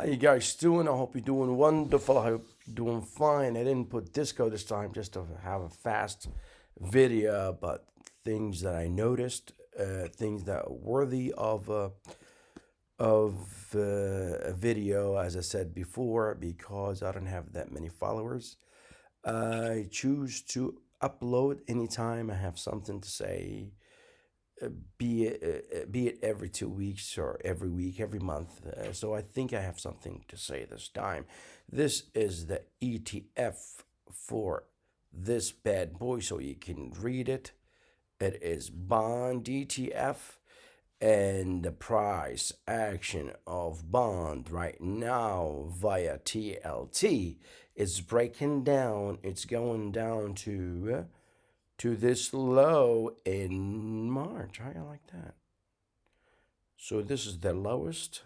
How you guys doing? I hope you're doing wonderful. I hope you're doing fine. I didn't put disco this time just to have a fast video about things that I noticed, things that are worthy of a video, as I said before, because I don't have that many followers. I choose to upload anytime I have something to say, be it every 2 weeks or every week, every month. So I think I have something to say this time. This is the ETF for this bad boy, so you can read it. It is bond ETF, and the price action of bond right now via TLT is breaking down. It's going down to this low in March. How you like that? So this is the lowest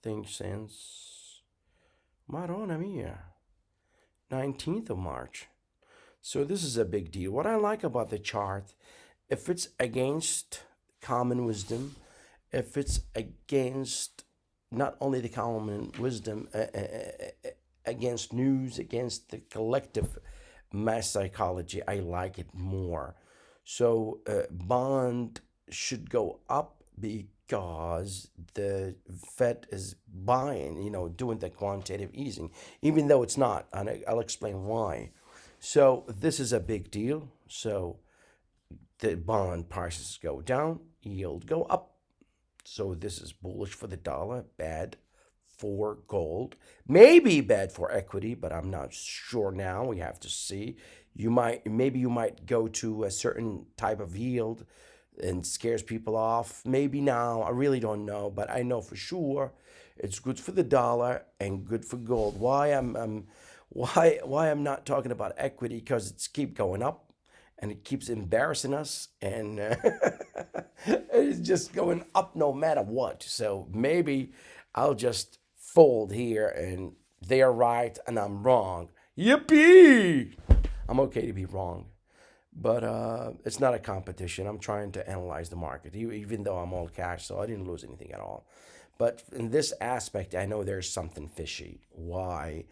thing since Madonna Mia, 19th of March. So this is a big deal. What I like about the chart, if it's against common wisdom, if it's against not only the common wisdom, against news, against the collective mass psychology, I like it more. So bond should go up because the Fed is buying, doing the quantitative easing, even though it's not. And I'll explain why. So this is a big deal. So the bond prices go down, yield go up. So this is bullish for the dollar, bad for gold, maybe bad for equity, but I'm not sure now. We have to see. Maybe you might go to a certain type of yield and scares people off. Maybe now, I really don't know, but I know for sure it's good for the dollar and good for gold. Why I'm not talking about equity? Because it's keep going up and it keeps embarrassing us, and it's just going up no matter what. So maybe I'll just fold here and they're right and I'm wrong. Yippee! I'm okay to be wrong, but it's not a competition. I'm trying to analyze the market, even though I'm all cash, so I didn't lose anything at all. But in this aspect, I know there's something fishy. Why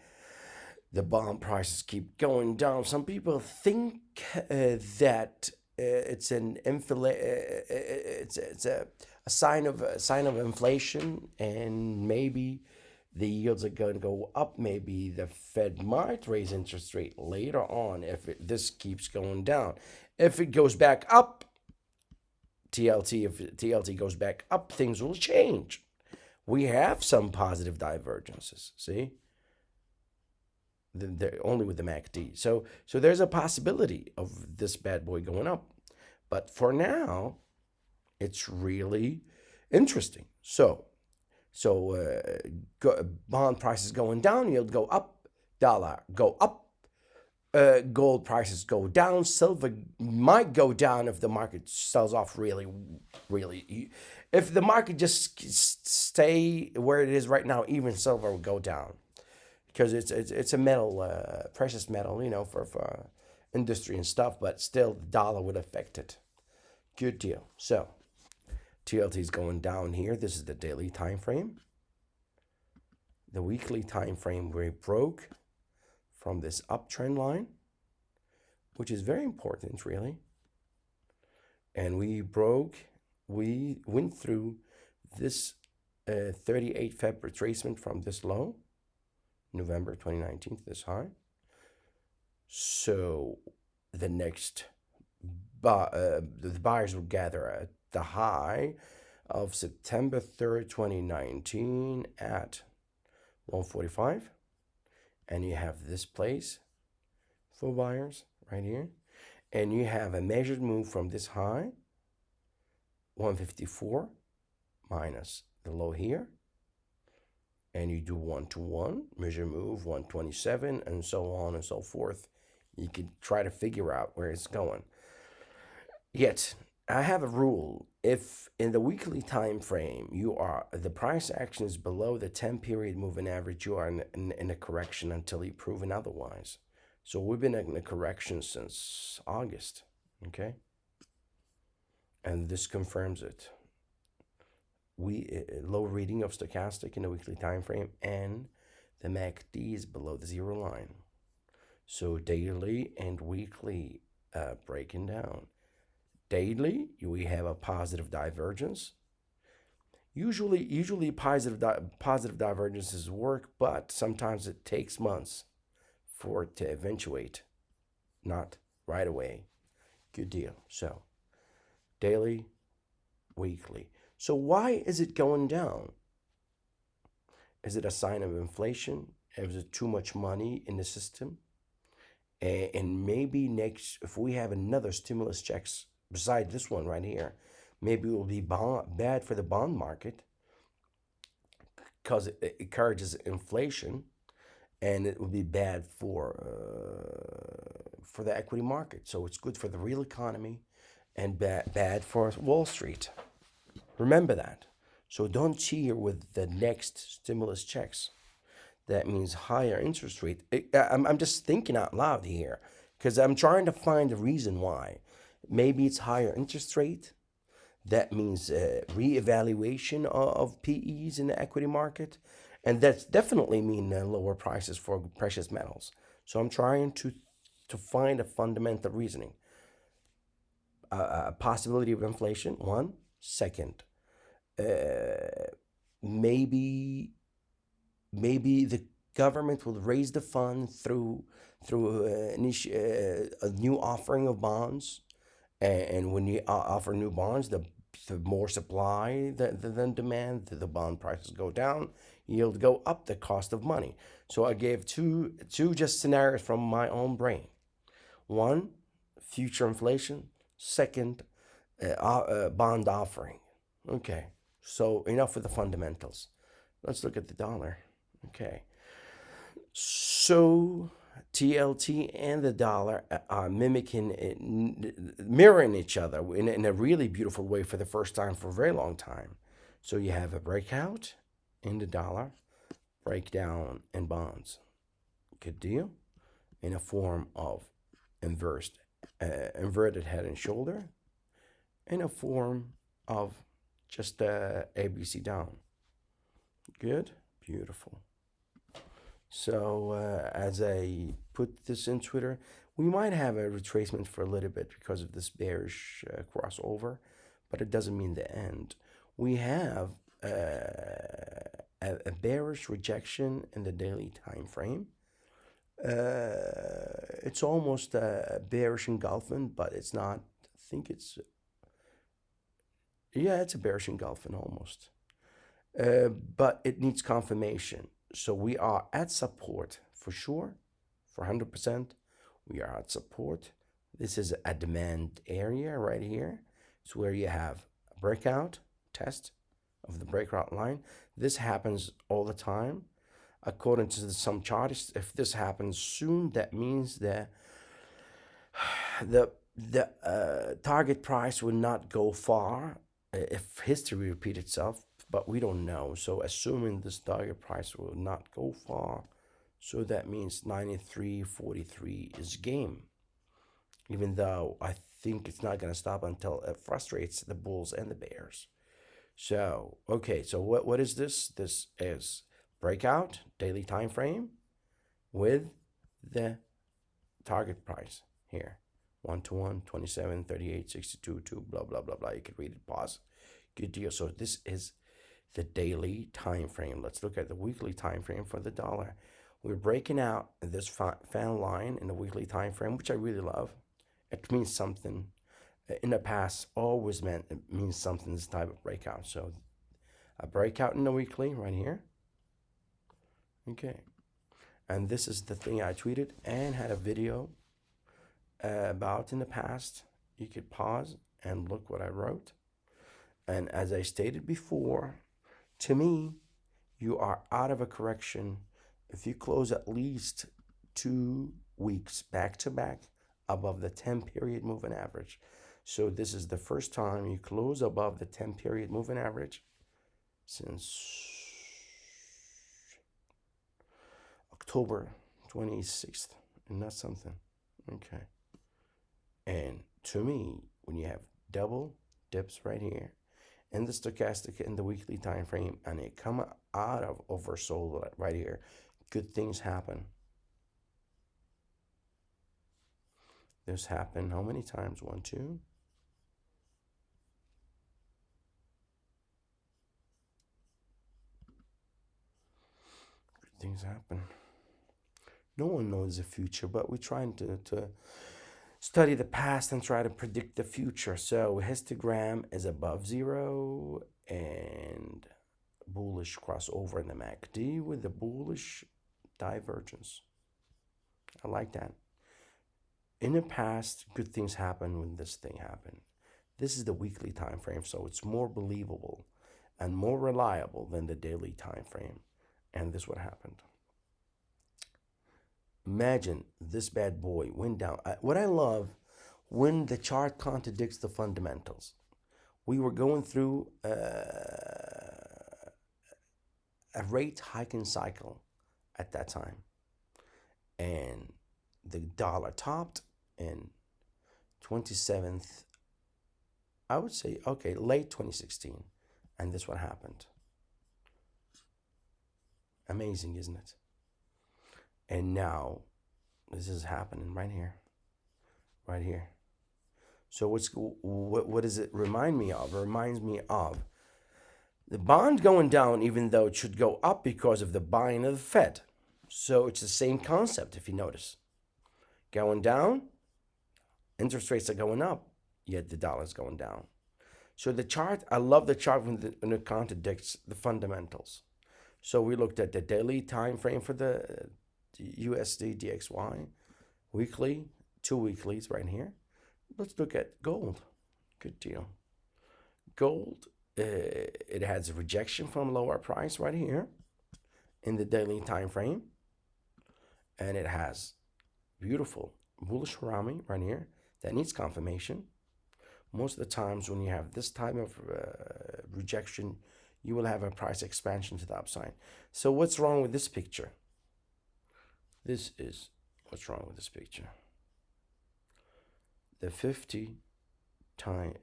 the bond prices keep going down? Some people think that it's it's a sign of inflation, and maybe the yields are going to go up. Maybe the Fed might raise interest rate later on if this keeps going down. If it goes back up, if TLT goes back up, things will change. We have some positive divergences. See, only with the MACD. So there's a possibility of this bad boy going up. But for now, it's really interesting. So bond prices going down, yield go up, dollar go up, gold prices go down, silver might go down if the market sells off really, really. If the market just stay where it is right now, even silver will go down, because it's a metal, precious metal, for industry and stuff, but still the dollar would affect it. Good deal. So TLT is going down here. This is the daily time frame. The weekly time frame, we broke from this uptrend line, which is very important, really. And we went through this 38 Feb retracement from this low, November 2019, this high. So the next the buyers will gather at the high of September 3rd, 2019 at 145. And you have this place for buyers right here. And you have a measured move from this high, 154 minus the low here. And you do 1-to-1, measure move 127, and so on and so forth. You can try to figure out where it's going. Yet, I have a rule. If in the weekly time frame the price action is below the 10-period moving average, you are in a correction until you proven otherwise. So we've been in a correction since August, okay? And this confirms it. low reading of stochastic in the weekly time frame, and the MACD is below the zero line. So daily and weekly, breaking down. Daily, we have a positive divergence. Usually positive divergences work, but sometimes it takes months for it to eventuate, not right away. Good deal. So daily, weekly. So why is it going down? Is it a sign of inflation? Is it too much money in the system? And maybe next, if we have another stimulus checks beside this one right here, maybe it will be bad for the bond market because it encourages inflation, and it will be bad for the equity market. So it's good for the real economy and bad for Wall Street. Remember that. So don't cheer with the next stimulus checks. That means higher interest rate. I'm just thinking out loud here because I'm trying to find the reason why. Maybe it's higher interest rate. That means reevaluation of PEs in the equity market. And that's definitely mean lower prices for precious metals. So I'm trying to find a fundamental reasoning. Possibility of inflation, one. Second, maybe the government will raise the fund through a new offering of bonds, and when you offer new bonds, the more supply than demand, the bond prices go down, yield go up, the cost of money. So I gave two just scenarios from my own brain. One, future inflation. Second, bond offering. Okay, so enough with the fundamentals. Let's look at the dollar. Okay, so TLT and the dollar are mirroring each other in a really beautiful way for the first time for a very long time. So you have a breakout in the dollar, breakdown in bonds. Good deal. In a form of inverted head and shoulder, in a form of just ABC down. Good, beautiful. So as I put this in Twitter, we might have a retracement for a little bit because of this bearish crossover, but it doesn't mean the end. We have a bearish rejection in the daily time frame. It's almost a bearish engulfing, but it's not. I think it's, yeah, it's a bearish engulfing almost. But it needs confirmation. So we are at support for sure, for 100%. We are at support. This is a demand area right here. It's where you have a breakout test of the breakout line. This happens all the time. According to some charts, if this happens soon, that means that the target price will not go far if history repeats itself, but we don't know. So assuming this target price will not go far, so that means 93.43 is game. Even though I think it's not going to stop until it frustrates the bulls and the bears. So, okay, so what is this? This is breakout, daily time frame, with the target price here. 1-to-1, 27, 38, 62, 2, blah, blah, blah, blah. You can read it, pause. Good deal. So this is the daily time frame. Let's look at the weekly time frame for the dollar. We're breaking out this fan line in the weekly time frame, which I really love. It means something. In the past, always meant it means something, this type of breakout. So a breakout in the weekly right here. Okay. And this is the thing I tweeted and had a video about in the past. You could pause and look what I wrote. And as I stated before, to me, you are out of a correction if you close at least 2 weeks back to back above the 10-period moving average. So this is the first time you close above the 10-period moving average since October 26th. And that's something. Okay. And to me, when you have double dips right here in the stochastic in the weekly time frame, and it come out of oversold right here, good things happen. This happened how many times? One, two. Good things happen. No one knows the future, but we're trying to study the past and try to predict the future. So histogram is above zero and bullish crossover in the MACD with the bullish divergence. I like that. In the past, good things happen when this thing happened. This is the weekly time frame, so it's more believable and more reliable than the daily time frame. And this what happened. Imagine this bad boy went down. What I love when the chart contradicts the fundamentals. We were going through a rate hiking cycle at that time, and the dollar topped in 27th, I would say, okay, late 2016, and this what happened. Amazing, isn't it? And now this is happening right here, right here. So what does it remind me of? It reminds me of the bond going down, even though it should go up because of the buying of the Fed. So it's the same concept, if you notice. Going down, interest rates are going up, yet the dollar's going down. So the chart, I love the chart when it contradicts the fundamentals. So we looked at the daily time frame for the USD DXY, weekly, 2 weeklies right here. Let's look at gold. Good deal. Gold, it has a rejection from lower price right here in the daily time frame, and it has beautiful bullish harami right here that needs confirmation. Most of the times when you have this type of rejection, you will have a price expansion to the upside. So what's wrong with this picture? This is what's wrong with this picture. The 50 time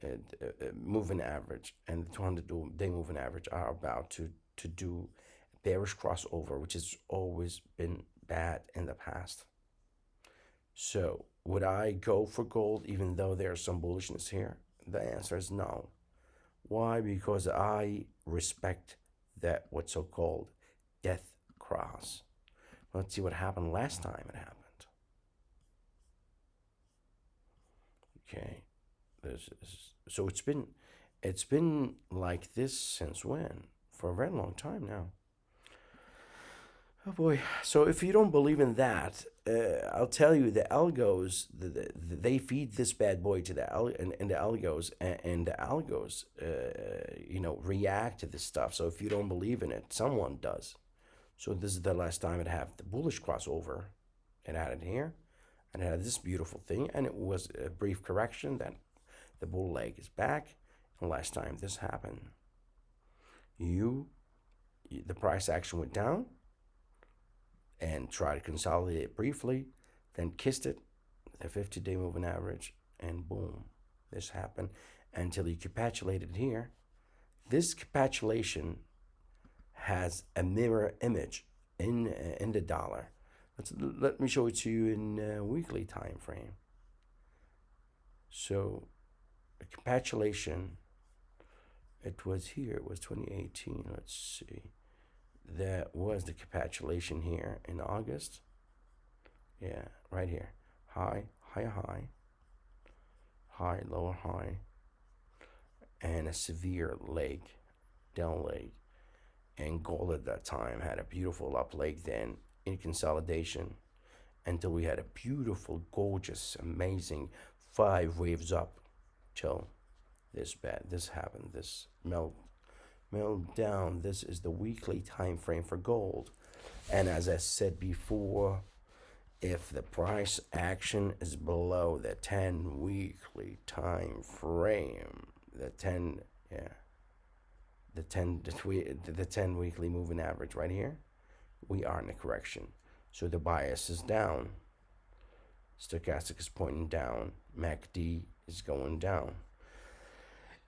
moving average and the 200-day moving average are about to do bearish crossover, which has always been bad in the past. So would I go for gold even though there's some bullishness here? The answer is no. Why? Because I respect that what so-called death cross. Let's see what happened last time it happened. Okay, this is so it's been like this since when? For a very long time now. Oh boy. So if you don't believe in that, I'll tell you the algos, they feed this bad boy to the and the algos, and the algos, react to this stuff. So if you don't believe in it, someone does. So this is the last time it had the bullish crossover. It had it here, and it had this beautiful thing, and it was a brief correction. Then the bull leg is back, and last time this happened, the price action went down and tried to consolidate it briefly, then kissed it, the 50-day moving average, and boom, this happened until he capitulated here. This capitulation has a mirror image in the dollar. Let me show it to you in a weekly time frame. So the capitulation, it was here, it was 2018, let's see. That was the capitulation here in August. Yeah, right here. High, high, high, high, lower high, and a severe leg, down leg. And gold at that time had a beautiful up leg then in consolidation until we had a beautiful, gorgeous, amazing 5 waves up till this happened, this melt down. This is the weekly time frame for gold, and as I said before, if the price action is below the 10 weekly time frame, the 10 weekly moving average right here, we are in a correction. So the bias is down, stochastic is pointing down, MACD is going down.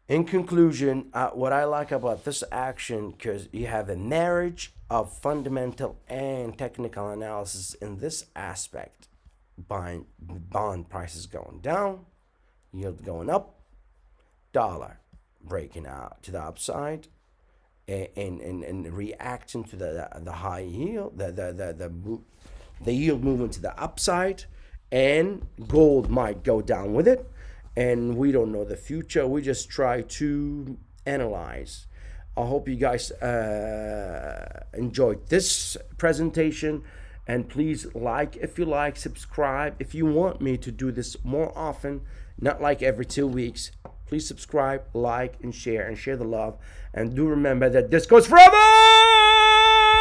In conclusion, what I like about this action, because you have a marriage of fundamental and technical analysis in this aspect. Bond prices going down, yield going up, dollar breaking out to the upside, and reaction to the high yield, the yield moving to the upside, and gold might go down with it. And we don't know the future. We just try to analyze. I hope you guys enjoyed this presentation. And please like if you like, subscribe if you want me to do this more often, not like every 2 weeks. Please subscribe, like, and share the love. And do remember that this goes forever!